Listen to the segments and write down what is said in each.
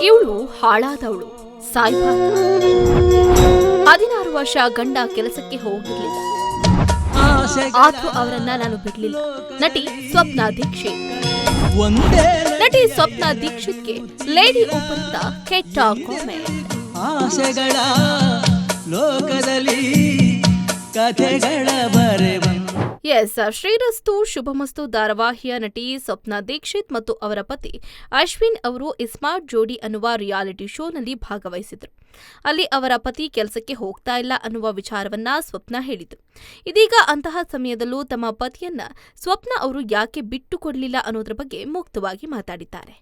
ಇವಳು ಹಾಳಾದವಳು, ಸಾಯ್ಬಾರ್ದ. 16 ವರ್ಷ ಗಂಡ ಕೆಲಸಕ್ಕೆ ಹೋಗಿರ್ಲಿಲ್ಲ, ಆದ್ರೂ ಅವರನ್ನ ನಾನು ಬಿಡ್ಲಿಲ್ಲ. ನಟಿ ಸ್ವಪ್ನ ದೀಕ್ಷಿತ್. ನಟಿ ಸ್ವಪ್ನ ದೀಕ್ಷಿತ್ಗೆ ಲೇಡಿ ಒಬ್ಬರಿಂದ ಕೆಟ್ಟ ಕಾಮೆಂಟ್. ಆಸೆಗಳ ಲೋಕದಲ್ಲಿ ಕಥೆಗಳ ಬರೆವ. ಎಸ್, ಶ್ರೀರಸ್ತು ಶುಭಮಸ್ತು ಧಾರಾವಾಹಿಯ ನಟಿ ಸ್ವಪ್ನ ದೀಕ್ಷಿತ್ ಮತ್ತು ಅವರ ಪತಿ ಅಶ್ವಿನ್ ಅವರು ಸ್ಮಾರ್ಟ್ ಜೋಡಿ ಅನ್ನುವ ರಿಯಾಲಿಟಿ ಶೋನಲ್ಲಿ ಭಾಗವಹಿಸಿದ್ರು. ಅಲ್ಲಿ ಅವರ ಪತಿ ಕೆಲಸಕ್ಕೆ ಹೋಗ್ತಾ ಇಲ್ಲ ಅನ್ನುವ ವಿಚಾರವನ್ನ ಸ್ವಪ್ನ ಹೇಳಿದ್ರು. ಇದೀಗ ಅಂತಹ ಸಮಯದಲ್ಲೂ ತಮ್ಮ ಪತಿಯನ್ನ ಸ್ವಪ್ನ ಅವರು ಯಾಕೆ ಬಿಟ್ಟು ಕೊಡಲಿಲ್ಲ ಅನ್ನೋದ್ರ ಬಗ್ಗೆ ಮುಕ್ತವಾಗಿ ಮಾತಾಡಿದ್ದಾರೆ.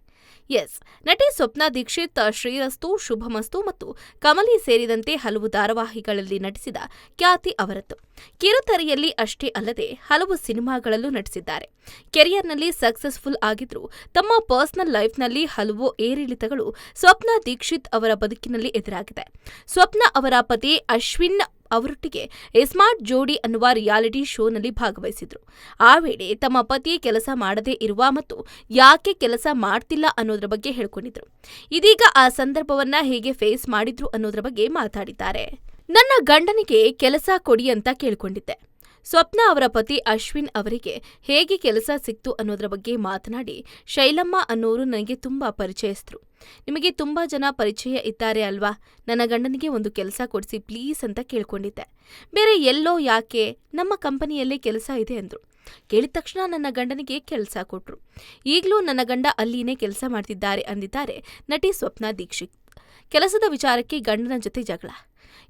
ಎಸ್, ನಟಿ ಸ್ವಪ್ನ ದೀಕ್ಷಿತ್ ಶ್ರೀರಸ್ತು ಶುಭಮಸ್ತು ಮತ್ತು ಕಮಲಿ ಸೇರಿದಂತೆ ಹಲವು ಧಾರಾವಾಹಿಗಳಲ್ಲಿ ನಟಿಸಿದ ಖ್ಯಾತಿ ಅವರದ್ದು. ಕಿರುತೆರೆಯಲ್ಲಿ ಅಷ್ಟೇ ಅಲ್ಲದೆ ಹಲವು ಸಿನಿಮಾಗಳಲ್ಲೂ ನಟಿಸಿದ್ದಾರೆ. ಕೆರಿಯರ್ನಲ್ಲಿ ಸಕ್ಸಸ್ಫುಲ್ ಆಗಿದ್ರು ತಮ್ಮ ಪರ್ಸನಲ್ ಲೈಫ್ನಲ್ಲಿ ಹಲವು ಏರಿಳಿತಗಳು ಸ್ವಪ್ನ ದೀಕ್ಷಿತ್ ಅವರ ಬದುಕಿನಲ್ಲಿ ಎದುರಾಗಿದೆ. ಸ್ವಪ್ನ ಅವರ ಪತಿ ಅಶ್ವಿನ್ ಅವರೊಟ್ಟಿಗೆ ಸ್ಮಾರ್ಟ್ ಜೋಡಿ ಅನ್ನುವ ರಿಯಾಲಿಟಿ ಶೋನಲ್ಲಿ ಭಾಗವಹಿಸಿದ್ರು. ಆ ವೇಳೆ ತಮ್ಮ ಪತಿ ಕೆಲಸ ಮಾಡದೇ ಇರುವ ಮತ್ತು ಯಾಕೆ ಕೆಲಸ ಮಾಡ್ತಿಲ್ಲ ಅನ್ನೋದ್ರ ಬಗ್ಗೆ ಹೇಳ್ಕೊಂಡಿದ್ರು. ಇದೀಗ ಆ ಸಂದರ್ಭವನ್ನ ಹೇಗೆ ಫೇಸ್ ಮಾಡಿದ್ರು ಅನ್ನೋದ್ರ ಬಗ್ಗೆ ಮಾತಾಡಿದ್ದಾರೆ. ನನ್ನ ಗಂಡನಿಗೆ ಕೆಲಸ ಕೊಡಿ ಅಂತ ಕೇಳ್ಕೊಂಡಿದ್ದೆ. ಸ್ವಪ್ನ ಅವರ ಪತಿ ಅಶ್ವಿನ್ ಅವರಿಗೆ ಹೇಗೆ ಕೆಲಸ ಸಿಕ್ತು ಅನ್ನೋದ್ರ ಬಗ್ಗೆ ಮಾತನಾಡಿ, ಶೈಲಮ್ಮ ಅನ್ನೋರು ನನಗೆ ತುಂಬಾ ಪರಿಚಯಸ್ಥರು. ನಿಮಗೆ ತುಂಬಾ ಜನ ಪರಿಚಯ ಇದ್ದಾರೆ ಅಲ್ವಾ, ನನ್ನ ಗಂಡನಿಗೆ ಒಂದು ಕೆಲಸ ಕೊಡಿಸಿ ಪ್ಲೀಸ್ ಅಂತ ಕೇಳ್ಕೊಂಡಿದ್ದೆ. ಬೇರೆ ಎಲ್ಲೋ ಯಾಕೆ, ನಮ್ಮ ಕಂಪನಿಯಲ್ಲೇ ಕೆಲಸ ಇದೆ ಅಂದ್ರು. ಕೇಳಿದ ತಕ್ಷಣ ನನ್ನ ಗಂಡನಿಗೆ ಕೆಲಸ ಕೊಟ್ರು. ಈಗಲೂ ನನ್ನ ಗಂಡ ಅಲ್ಲಿನೇ ಕೆಲಸ ಮಾಡ್ತಿದ್ದಾರೆ ಅಂದಿದ್ದಾರೆ ನಟಿ ಸ್ವಪ್ನ ದೀಕ್ಷಿತ್. ಕೆಲಸದ ವಿಚಾರಕ್ಕೆ ಗಂಡನ ಜೊತೆ ಜಗಳ.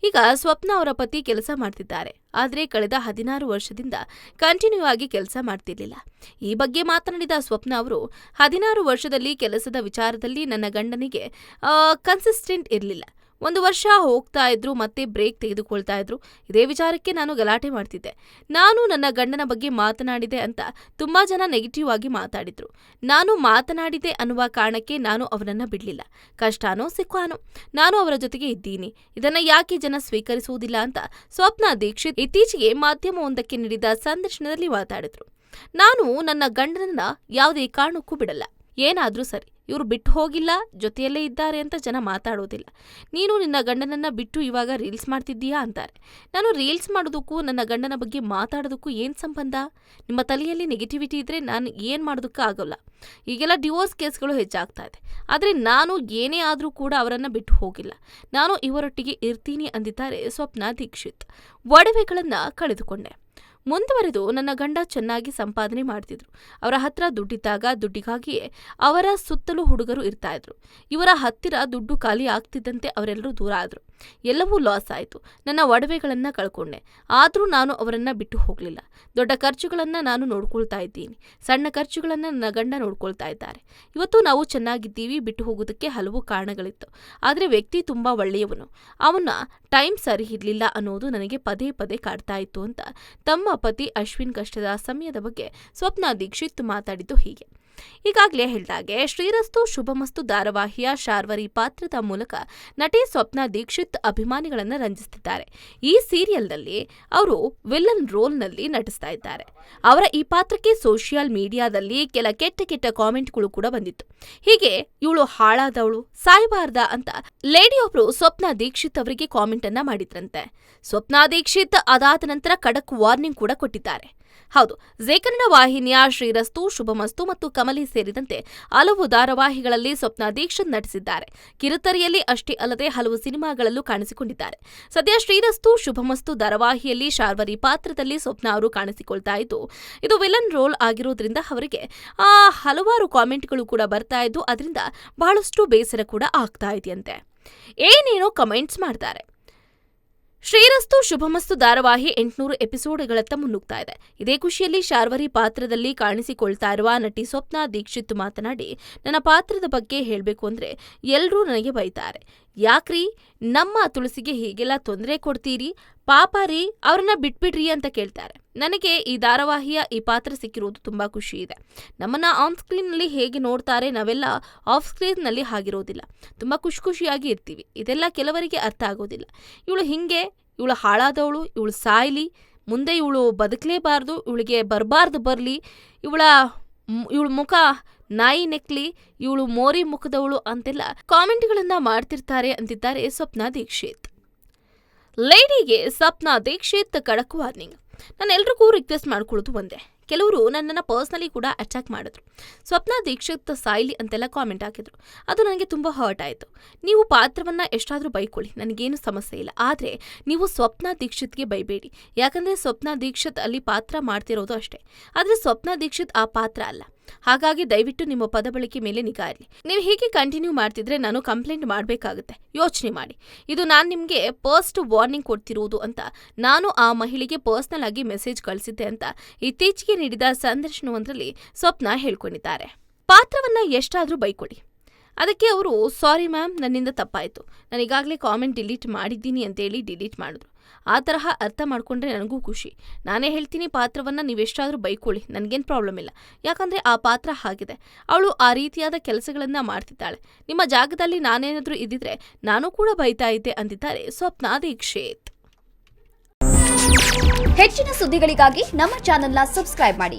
ಈಗ ಸ್ವಪ್ನ ಅವರ ಪತಿ ಕೆಲಸ ಮಾಡ್ತಿದ್ದಾರೆ, ಆದರೆ ಕಳೆದ 16 ವರ್ಷದಿಂದ ಕಂಟಿನ್ಯೂ ಆಗಿ ಕೆಲಸ ಮಾಡ್ತಿರ್ಲಿಲ್ಲ. ಈ ಬಗ್ಗೆ ಮಾತನಾಡಿದ ಸ್ವಪ್ನ ಅವರು, 16 ವರ್ಷದಲ್ಲಿ ಕೆಲಸದ ವಿಚಾರದಲ್ಲಿ ನನ್ನ ಗಂಡನಿಗೆ ಕನ್ಸಿಸ್ಟೆಂಟ್ ಇರಲಿಲ್ಲ. 1 ವರ್ಷ ಹೋಗ್ತಾ ಇದ್ರು, ಮತ್ತೆ ಬ್ರೇಕ್ ತೆಗೆದುಕೊಳ್ತಾ ಇದ್ರು. ಇದೇ ವಿಚಾರಕ್ಕೆ ನಾನು ಗಲಾಟೆ ಮಾಡ್ತಿದ್ದೆ. ನಾನು ನನ್ನ ಗಂಡನ ಬಗ್ಗೆ ಮಾತನಾಡಿದೆ ಅಂತ ತುಂಬಾ ಜನ ನೆಗೆಟಿವ್ ಆಗಿ ಮಾತಾಡಿದ್ರು. ನಾನು ಮಾತನಾಡಿದೆ ಅನ್ನುವ ಕಾರಣಕ್ಕೆ ನಾನು ಅವರನ್ನ ಬಿಡ್ಲಿಲ್ಲ. ಕಷ್ಟಾನೋ ಸಿಕ್ಕಾನೋ ನಾನು ಅವರ ಜೊತೆಗೆ ಇದ್ದೀನಿ. ಇದನ್ನ ಯಾಕೆ ಜನ ಸ್ವೀಕರಿಸುವುದಿಲ್ಲ ಅಂತ ಸ್ವಪ್ನ ದೀಕ್ಷಿತ್ ಇತ್ತೀಚೆಗೆ ಮಾಧ್ಯಮವೊಂದಕ್ಕೆ ನೀಡಿದ ಸಂದರ್ಶನದಲ್ಲಿ ಮಾತಾಡಿದ್ರು. ನಾನು ನನ್ನ ಗಂಡನನ್ನ ಯಾವುದೇ ಕಾರಣಕ್ಕೂ ಬಿಡಲ್ಲ. ಏನಾದ್ರೂ ಸರಿ, ಇವರು ಬಿಟ್ಟು ಹೋಗಿಲ್ಲ, ಜೊತೆಯಲ್ಲೇ ಇದ್ದಾರೆ ಅಂತ ಜನ ಮಾತಾಡೋದಿಲ್ಲ. ನೀನು ನಿನ್ನ ಗಂಡನನ್ನ ಬಿಟ್ಟು ಇವಾಗ ರೀಲ್ಸ್ ಮಾಡ್ತಿದ್ದೀಯಾ ಅಂತಾರೆ. ನಾನು ರೀಲ್ಸ್ ಮಾಡೋದಕ್ಕೂ ನನ್ನ ಗಂಡನ ಬಗ್ಗೆ ಮಾತಾಡೋದಕ್ಕೂ ಏನ್ ಸಂಬಂಧ? ನಿಮ್ಮ ತಲೆಯಲ್ಲಿ ನೆಗೆಟಿವಿಟಿ ಇದ್ರೆ ನಾನು ಏನ್ ಮಾಡೋದಕ್ಕೂ ಆಗೋಲ್ಲ. ಈಗೆಲ್ಲ ಡಿವೋರ್ಸ್ ಕೇಸ್ಗಳು ಹೆಚ್ಚಾಗ್ತಾ ಇದೆ. ಆದರೆ ನಾನು ಏನೇ ಆದರೂ ಕೂಡ ಅವರನ್ನ ಬಿಟ್ಟು ಹೋಗಿಲ್ಲ. ನಾನು ಇವರೊಟ್ಟಿಗೆ ಇರ್ತೀನಿ ಅಂದಿದ್ದಾರೆ ಸ್ವಪ್ನ ದೀಕ್ಷಿತ್. ಒಡವೆಗಳನ್ನ ಕಳೆದುಕೊಂಡೆ. ಮುಂದುವರೆದು ನನ್ನ ಗಂಡ ಚೆನ್ನಾಗಿ ಸಂಪಾದನೆ ಮಾಡ್ತಿದ್ರು. ಅವರ ಹತ್ರ ದುಡ್ಡಿದ್ದಾಗ ದುಡ್ಡಿಗಾಗಿಯೇ ಅವರ ಸುತ್ತಲೂ ಹುಡುಗರು ಇರ್ತಾ ಇದ್ರು. ಇವರ ಹತ್ತಿರ ದುಡ್ಡು ಖಾಲಿ ಆಗ್ತಿದ್ದಂತೆ ಅವರೆಲ್ಲರೂ ದೂರ ಆದ್ರು. ಎಲ್ಲವೂ ಲಾಸ್ ಆಯಿತು. ನನ್ನ ಒಡವೆಗಳನ್ನ ಕಳ್ಕೊಂಡೆ. ಆದರೂ ನಾನು ಅವರನ್ನ ಬಿಟ್ಟು ಹೋಗಲಿಲ್ಲ. ದೊಡ್ಡ ಖರ್ಚುಗಳನ್ನ ನಾನು ನೋಡ್ಕೊಳ್ತಾ ಇದ್ದೀನಿ, ಸಣ್ಣ ಖರ್ಚುಗಳನ್ನ ನನ್ನ ಗಂಡ ನೋಡ್ಕೊಳ್ತಾ ಇದ್ದಾರೆ. ಇವತ್ತು ನಾವು ಚೆನ್ನಾಗಿದ್ದೀವಿ. ಬಿಟ್ಟು ಹೋಗೋದಕ್ಕೆ ಹಲವು ಕಾರಣಗಳಿತ್ತು. ಆದರೆ ವ್ಯಕ್ತಿ ತುಂಬಾ ಒಳ್ಳೆಯವನು. ಅವನ ಟೈಮ್ ಸರಿ ಇರಲಿಲ್ಲ ಅನ್ನೋದು ನನಗೆ ಪದೇ ಪದೇ ಕಾಡ್ತಾ ಇತ್ತು ಅಂತ ತಮ್ಮ ಪತಿ ಅಶ್ವಿನ್ ಕಷ್ಟದ ಸಮಯದ ಬಗ್ಗೆ ಸ್ವಪ್ನ ದೀಕ್ಷಿತ್ ಮಾತಾಡಿದ್ದು ಹೀಗೆ. ಈಗಾಗಲೇ ಹೇಳಿದಾಗೆ ಶ್ರೀರಸ್ತು ಶುಭಮಸ್ತು ಧಾರಾವಾಹಿಯ ಶಾರ್ವರಿ ಪಾತ್ರದ ಮೂಲಕ ನಟಿ ಸ್ವಪ್ನ ದೀಕ್ಷಿತ್ ಅಭಿಮಾನಿಗಳನ್ನ ರಂಜಿಸುತ್ತಿದ್ದಾರೆ. ಈ ಸೀರಿಯಲ್ನಲ್ಲಿ ಅವರು ವಿಲನ್ ರೋಲ್ನಲ್ಲಿ ನಟಿಸ್ತಾ ಇದ್ದಾರೆ. ಅವರ ಈ ಪಾತ್ರಕ್ಕೆ ಸೋಷಿಯಲ್ ಮೀಡಿಯಾದಲ್ಲಿ ಕೆಲ ಕೆಟ್ಟ ಕಾಮೆಂಟ್ಗಳು ಕೂಡ ಬಂದಿತ್ತು. ಹೀಗೆ ಇವಳು ಹಾಳಾದವಳು, ಸಾಯಬಾರ್ದ ಅಂತ ಲೇಡಿಯೊಬ್ರು ಸ್ವಪ್ನ ದೀಕ್ಷಿತ್ ಅವರಿಗೆ ಕಾಮೆಂಟ್ ಅನ್ನ ಮಾಡಿದ್ರಂತೆ. ಸ್ವಪ್ನ ದೀಕ್ಷಿತ್ ಅದಾದ ನಂತರ ಖಡಕ್ ವಾರ್ನಿಂಗ್ ಕೂಡ ಕೊಟ್ಟಿದ್ದಾರೆ. ಹೌದು, ಜೀ ಕನ್ನಡ ವಾಹಿನಿಯ ಶ್ರೀರಸ್ತು ಶುಭಮಸ್ತು ಮತ್ತು ಕಮಲಿ ಸೇರಿದಂತೆ ಹಲವು ಧಾರಾವಾಹಿಗಳಲ್ಲಿ ಸ್ವಪ್ನ ದೀಕ್ಷಿತ್ ನಟಿಸಿದ್ದಾರೆ. ಕಿರುತೆರೆಯಲ್ಲಿ ಅಷ್ಟೇ ಅಲ್ಲದೆ ಹಲವು ಸಿನಿಮಾಗಳಲ್ಲೂ ಕಾಣಿಸಿಕೊಂಡಿದ್ದಾರೆ. ಸದ್ಯ ಶ್ರೀರಸ್ತು ಶುಭಮಸ್ತು ಧಾರಾವಾಹಿಯಲ್ಲಿ ಶಾರ್ವರಿ ಪಾತ್ರದಲ್ಲಿ ಸ್ವಪ್ನ ಅವರು ಕಾಣಿಸಿಕೊಳ್ತಾ ಇದ್ದು, ಇದು ವಿಲನ್ ರೋಲ್ ಆಗಿರೋದ್ರಿಂದ ಅವರಿಗೆ ಹಲವಾರು ಕಾಮೆಂಟ್ಗಳು ಕೂಡ ಬರ್ತಾ ಇದ್ದು, ಅದರಿಂದ ಬಹಳಷ್ಟು ಬೇಸರ ಕೂಡ ಆಗ್ತಾ ಇದೆಯಂತೆ. ಏನೇನೋ ಕಮೆಂಟ್ಸ್ ಮಾಡ್ತಾರೆ. ಶ್ರೀರಸ್ತು ಶುಭಮಸ್ತು ಧಾರಾವಾಹಿ 800 ಎಪಿಸೋಡ್ಗಳತ್ತ ಮುನ್ನುಗ್ತಾ ಇದೆ. ಇದೇ ಖುಷಿಯಲ್ಲಿ ಶಾರ್ವರಿ ಪಾತ್ರದಲ್ಲಿ ಕಾಣಿಸಿಕೊಳ್ತಾ ಇರುವ ನಟಿ ಸ್ವಪ್ನ ದೀಕ್ಷಿತ್ ಮಾತನಾಡಿ, ನನ್ನ ಪಾತ್ರದ ಬಗ್ಗೆ ಹೇಳಬೇಕು ಅಂದ್ರೆ ಎಲ್ಲರೂ ನನಗೆ ಬೈತಾರೆ. ಯಾಕ್ರಿ ನಮ್ಮ ತುಳಸಿಗೆ ಹೀಗೆಲ್ಲ ತೊಂದರೆ ಕೊಡ್ತೀರಿ, ಪಾಪ ರೀ, ಅವ್ರನ್ನ ಬಿಟ್ಬಿಡ್ರಿ ಅಂತ ಕೇಳ್ತಾರೆ. ನನಗೆ ಈ ಧಾರಾವಾಹಿಯ ಈ ಪಾತ್ರ ಸಿಕ್ಕಿರೋದು ತುಂಬಾ ಖುಷಿ ಇದೆ. ನಮ್ಮನ್ನ ಆನ್ ಸ್ಕ್ರೀನ್ ನಲ್ಲಿ ಹೇಗೆ ನೋಡ್ತಾರೆ, ನಾವೆಲ್ಲ ಆಫ್ ಸ್ಕ್ರೀನ್ ನಲ್ಲಿ ಹಾಗಿರೋದಿಲ್ಲ. ತುಂಬಾ ಖುಷಿಯಾಗಿ ಇರ್ತೀವಿ. ಇದೆಲ್ಲ ಕೆಲವರಿಗೆ ಅರ್ಥ ಆಗೋದಿಲ್ಲ. ಇವಳು ಹಿಂಗೆ, ಇವಳು ಹಾಳಾದವಳು, ಇವಳು ಸಾಯ್ಲಿ, ಮುಂದೆ ಇವಳು ಬದುಕಲೇಬಾರ್ದು, ಇವಳಿಗೆ ಬರಬಾರ್ದು ಬರಲಿ, ಇವಳ ಮುಖ ನಾಯಿ ನೆಕ್ಲಿ, ಇವಳು ಮೋರಿ ಮುಖದವಳು ಅಂತೆಲ್ಲ ಕಾಮೆಂಟ್ಗಳನ್ನ ಮಾಡ್ತಿರ್ತಾರೆ ಅಂತಿದ್ದಾರೆ ಸ್ವಪ್ನ ದೀಕ್ಷಿತ್. ಲೇಡಿಗೆ ಸ್ವಪ್ನ ದೀಕ್ಷಿತ್ ಖಡಕ್ ವಾರ್ನಿಂಗ್. ನಾನು ಎಲ್ರಿಗೂ ರಿಕ್ವೆಸ್ಟ್ ಮಾಡ್ಕೊಳ್ಳೋದು ಒಂದೇ, ಕೆಲವರು ನನ್ನನ್ನು ಪರ್ಸ್ನಲಿ ಕೂಡ ಅಟ್ಯಾಕ್ ಮಾಡಿದ್ರು, ಸ್ವಪ್ನ ದೀಕ್ಷಿತ್ ಸಾಯ್ಲಿ ಅಂತೆಲ್ಲ ಕಾಮೆಂಟ್ ಹಾಕಿದ್ರು. ಅದು ನನಗೆ ತುಂಬ ಹರ್ಟ್ ಆಯಿತು. ನೀವು ಪಾತ್ರವನ್ನು ಎಷ್ಟಾದರೂ ಬೈಕೊಳ್ಳಿ, ನನಗೇನು ಸಮಸ್ಯೆ ಇಲ್ಲ, ಆದರೆ ನೀವು ಸ್ವಪ್ನ ದೀಕ್ಷಿತ್ಗೆ ಬೈಬೇಡಿ. ಯಾಕಂದರೆ ಸ್ವಪ್ನ ದೀಕ್ಷಿತ್ ಅಲ್ಲಿ ಪಾತ್ರ ಮಾಡ್ತಿರೋದು ಅಷ್ಟೇ, ಆದರೆ ಸ್ವಪ್ನ ದೀಕ್ಷಿತ್ ಆ ಪಾತ್ರ ಅಲ್ಲ. ಹಾಗಾಗಿ ದಯವಿಟ್ಟು ನಿಮ್ಮ ಪದ ಬಳಕೆ ಮೇಲೆ ನಿಗಾ ಇರಲಿ. ನೀವು ಹೀಗೆ ಕಂಟಿನ್ಯೂ ಮಾಡ್ತಿದ್ರೆ ನಾನು ಕಂಪ್ಲೇಂಟ್ ಮಾಡಬೇಕಾಗುತ್ತೆ. ಯೋಚನೆ ಮಾಡಿ, ಇದು ನಾನು ನಿಮಗೆ ಫಸ್ಟ್ ವಾರ್ನಿಂಗ್ ಕೊಡ್ತಿರೋದು ಅಂತ ನಾನು ಆ ಮಹಿಳೆಗೆ ಪರ್ಸ್ನಲ್ ಆಗಿ ಮೆಸೇಜ್ ಕಳಿಸಿದ್ದೆ ಅಂತ ಇತ್ತೀಚೆಗೆ ನೀಡಿದ ಸಂದರ್ಶನವೊಂದರಲ್ಲಿ ಸ್ವಪ್ನ ಹೇಳ್ಕೊಂಡಿದ್ದಾರೆ. ಪಾತ್ರವನ್ನ ಎಷ್ಟಾದರೂ ಬೈಕೊಳ್ಳಿ. ಅದಕ್ಕೆ ಅವರು ಸಾರಿ ಮ್ಯಾಮ್, ನನ್ನಿಂದ ತಪ್ಪಾಯಿತು, ನಾನು ಈಗಾಗಲೇ ಕಾಮೆಂಟ್ ಡಿಲೀಟ್ ಮಾಡಿದ್ದೀನಿ ಅಂತೇಳಿ ಡಿಲೀಟ್ ಮಾಡಿದ್ರು. ಆ ತರಹ ಅರ್ಥ ಮಾಡ್ಕೊಂಡ್ರೆ ನನಗೂ ಖುಷಿ. ನಾನೇ ಹೇಳ್ತೀನಿ, ಪಾತ್ರವನ್ನು ನೀವೆಷ್ಟಾದರೂ ಬೈಕೊಳ್ಳಿ, ನನಗೇನು ಪ್ರಾಬ್ಲಮ್ ಇಲ್ಲ. ಯಾಕಂದರೆ ಆ ಪಾತ್ರ ಹಾಗಿದೆ, ಅವಳು ಆ ರೀತಿಯಾದ ಕೆಲಸಗಳನ್ನು ಮಾಡ್ತಿದ್ದಾಳೆ. ನಿಮ್ಮ ಜಾಗದಲ್ಲಿ ನಾನೇನಾದರೂ ಇದ್ದಿದ್ರೆ ನಾನು ಕೂಡ ಬೈತಾ ಇದ್ದೆ ಅಂತಿದ್ದಾರೆ ಸ್ವಪ್ನ ದೀಕ್ಷಿತ್. ಹೆಚ್ಚಿನ ಸುದ್ದಿಗಳಿಗಾಗಿ ನಮ್ಮ ಚಾನೆಲ್ನ ಸಬ್ಸ್ಕ್ರೈಬ್ ಮಾಡಿ.